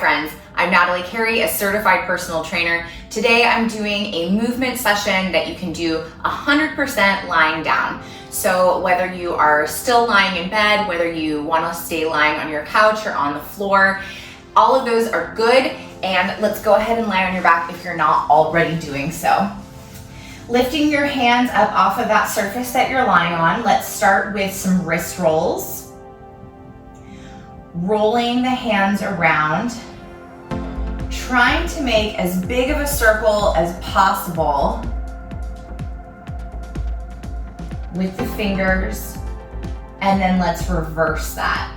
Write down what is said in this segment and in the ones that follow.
friends, I'm Natalie Carey, a certified personal trainer. Today I'm doing a movement session that you can do 100% lying down. So whether you are still lying in bed, whether you want to stay lying on your couch or on the floor, all of those are good. And let's go ahead and lie on your back if you're not already doing so. Lifting your hands up off of that surface that you're lying on, let's start with some wrist rolls. Rolling the hands around, trying to make as big of a circle as possible with the fingers, and then let's reverse that.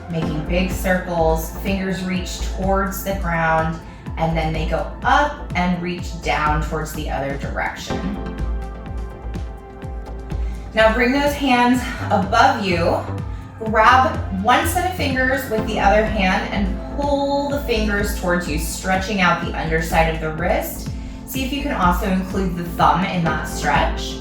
Making big circles, fingers reach towards the ground, and then they go up and reach down towards the other direction. Now bring those hands above you, grab one set of fingers with the other hand and pull the fingers towards you, stretching out the underside of the wrist. See if you can also include the thumb in that stretch.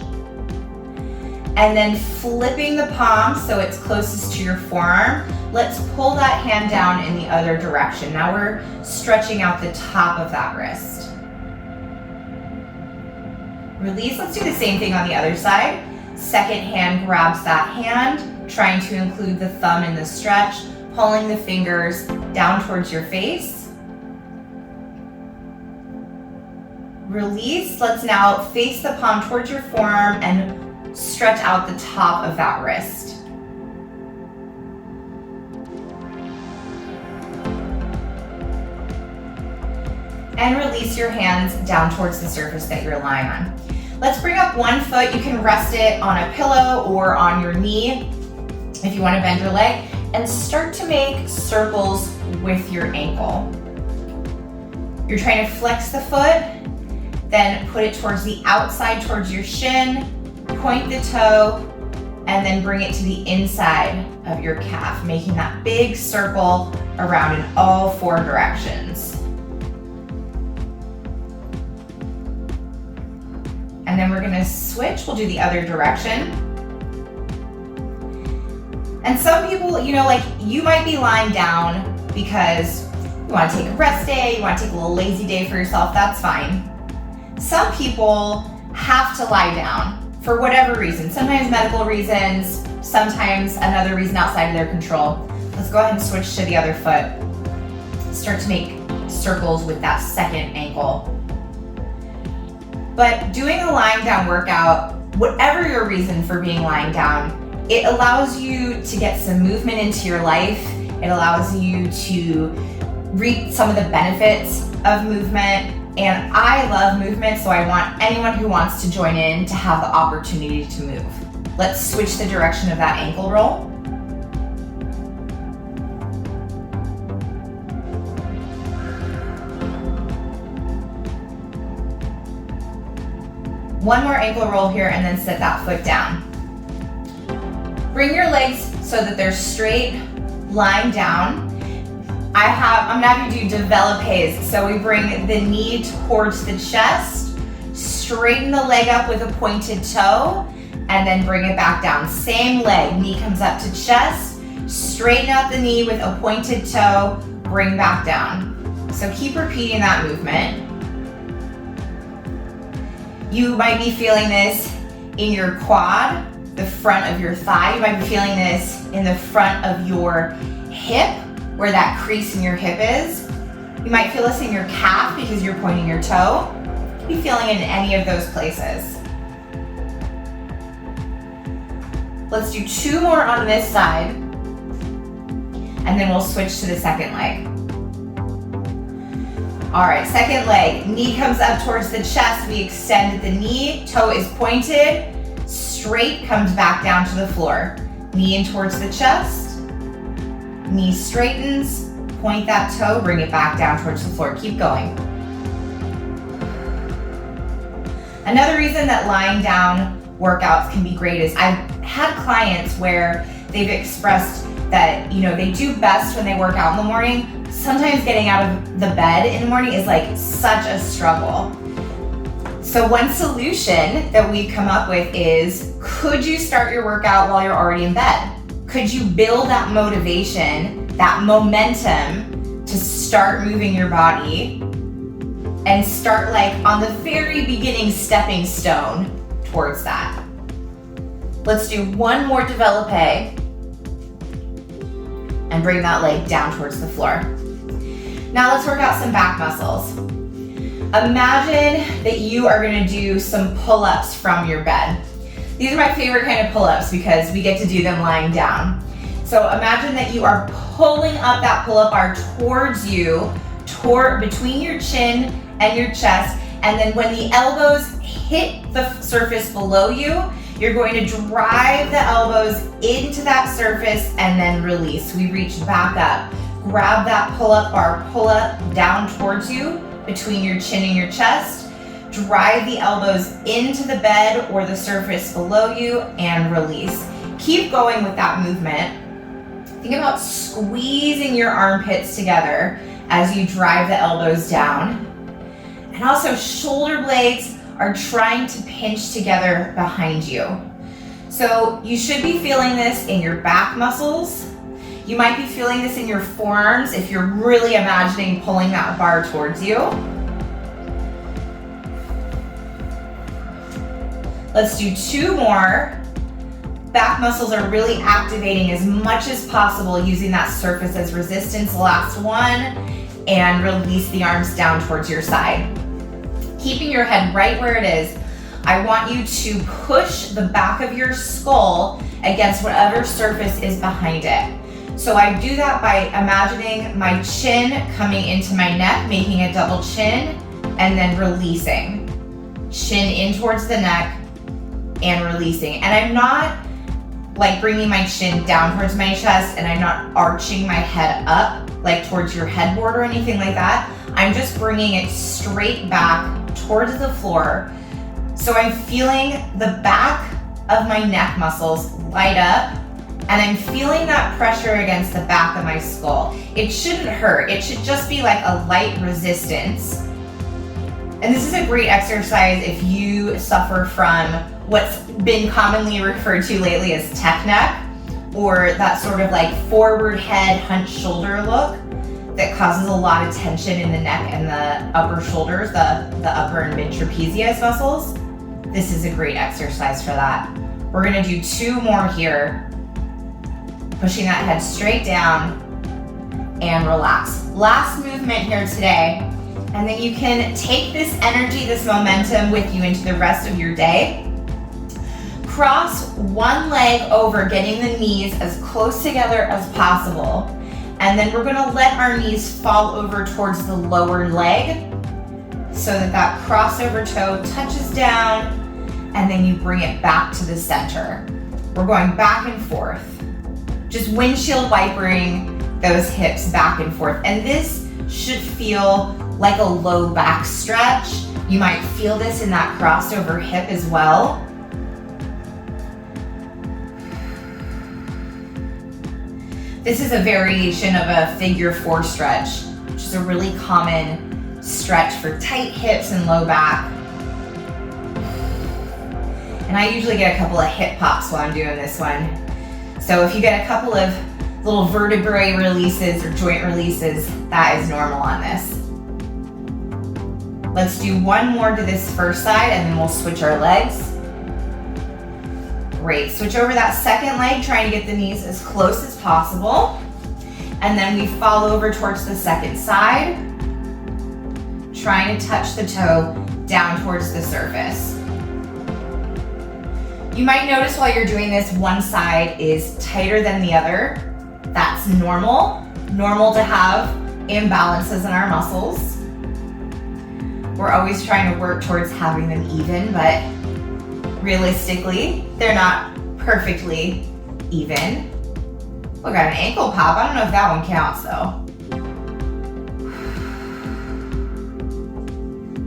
And then flipping the palm so it's closest to your forearm, let's pull that hand down in the other direction. Now we're stretching out the top of that wrist. Release, let's do the same thing on the other side. Second hand grabs that hand, trying to include the thumb in the stretch, pulling the fingers down towards your face. Release, let's now face the palm towards your forearm and stretch out the top of that wrist. And release your hands down towards the surface that you're lying on. Let's bring up one foot. You can rest it on a pillow or on your knee if you want to bend your leg, and start to make circles with your ankle. You're trying to flex the foot, then put it towards the outside, towards your shin, point the toe, and then bring it to the inside of your calf, making that big circle around in all four directions. And then we're gonna switch, we'll do the other direction. And some people, like you might be lying down because you wanna take a rest day, you wanna take a little lazy day for yourself, that's fine. Some people have to lie down for whatever reason, sometimes medical reasons, sometimes another reason outside of their control. Let's go ahead and switch to the other foot. Start to make circles with that second ankle. But doing a lying down workout, whatever your reason for being lying down, it allows you to get some movement into your life. It allows you to reap some of the benefits of movement. And I love movement, so I want anyone who wants to join in to have the opportunity to move. Let's switch the direction of that ankle roll. One more ankle roll here and then set that foot down. Bring your legs so that they're straight, lying down. I'm gonna have you do developes. So we bring the knee towards the chest, straighten the leg up with a pointed toe, and then bring it back down. Same leg, knee comes up to chest, straighten out the knee with a pointed toe, bring back down. So keep repeating that movement. You might be feeling this in your quad, the front of your thigh. You might be feeling this in the front of your hip, where that crease in your hip is. You might feel this in your calf because you're pointing your toe. You could be feeling it in any of those places. Let's do two more on this side, and then we'll switch to the second leg. All right, second leg, knee comes up towards the chest, we extend the knee, toe is pointed, straight, comes back down to the floor. Knee in towards the chest, knee straightens, point that toe, bring it back down towards the floor, keep going. Another reason that lying down workouts can be great is I've had clients where they've expressed that they do best when they work out in the morning. Sometimes getting out of the bed in the morning is like such a struggle. So one solution that we've come up with is, could you start your workout while you're already in bed? Could you build that motivation, that momentum to start moving your body and start like on the very beginning stepping stone towards that? Let's do one more developpe and bring that leg down towards the floor. Now let's work out some back muscles. Imagine that you are gonna do some pull-ups from your bed. These are my favorite kind of pull-ups because we get to do them lying down. So imagine that you are pulling up that pull-up bar towards you, between your chin and your chest, and then when the elbows hit the surface below you, you're going to drive the elbows into that surface and then release. We reach back up. Grab that pull-up bar, pull up down towards you between your chin and your chest. Drive the elbows into the bed or the surface below you and release. Keep going with that movement. Think about squeezing your armpits together as you drive the elbows down. And also shoulder blades are trying to pinch together behind you. So you should be feeling this in your back muscles. You might be feeling this in your forearms if you're really imagining pulling that bar towards you. Let's do two more. Back muscles are really activating as much as possible using that surface as resistance. Last one, and release the arms down towards your side. Keeping your head right where it is, I want you to push the back of your skull against whatever surface is behind it. So I do that by imagining my chin coming into my neck, making a double chin, and then releasing. Chin in towards the neck and releasing. And I'm not like bringing my chin down towards my chest, and I'm not arching my head up like towards your headboard or anything like that. I'm just bringing it straight back towards the floor. So I'm feeling the back of my neck muscles light up, and I'm feeling that pressure against the back of my skull. It shouldn't hurt. It should just be like a light resistance. And this is a great exercise if you suffer from what's been commonly referred to lately as tech neck, or that sort of like forward head, hunched shoulder look that causes a lot of tension in the neck and the upper shoulders, the upper and mid trapezius muscles. This is a great exercise for that. We're gonna do two more here. Pushing that head straight down and relax. Last movement here today, and then you can take this energy, this momentum with you into the rest of your day. Cross one leg over, getting the knees as close together as possible. And then we're gonna let our knees fall over towards the lower leg so that that crossover toe touches down, and then you bring it back to the center. We're going back and forth. Just windshield wipering those hips back and forth. And this should feel like a low back stretch. You might feel this in that crossover hip as well. This is a variation of a figure 4 stretch, which is a really common stretch for tight hips and low back. And I usually get a couple of hip pops while I'm doing this one. So if you get a couple of little vertebrae releases or joint releases, that is normal on this. Let's do one more to this first side, and then we'll switch our legs. Great, switch over that second leg, trying to get the knees as close as possible. And then we fall over towards the second side, trying to touch the toe down towards the surface. You might notice while you're doing this, one side is tighter than the other. That's normal. Normal to have imbalances in our muscles. We're always trying to work towards having them even, but realistically, they're not perfectly even. We got an ankle pop. I don't know if that one counts though.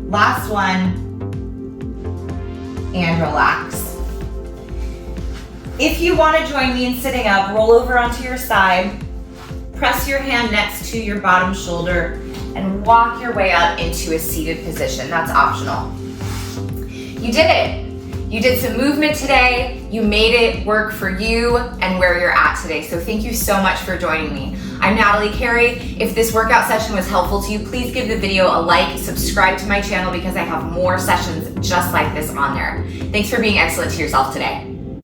Last one, and relax. If you want to join me in sitting up, roll over onto your side, press your hand next to your bottom shoulder, and walk your way up into a seated position. That's optional. You did it. You did some movement today, you made it work for you and where you're at today. So thank you so much for joining me. I'm Natalie Carey. If this workout session was helpful to you, please give the video a like, subscribe to my channel because I have more sessions just like this on there. Thanks for being excellent to yourself today.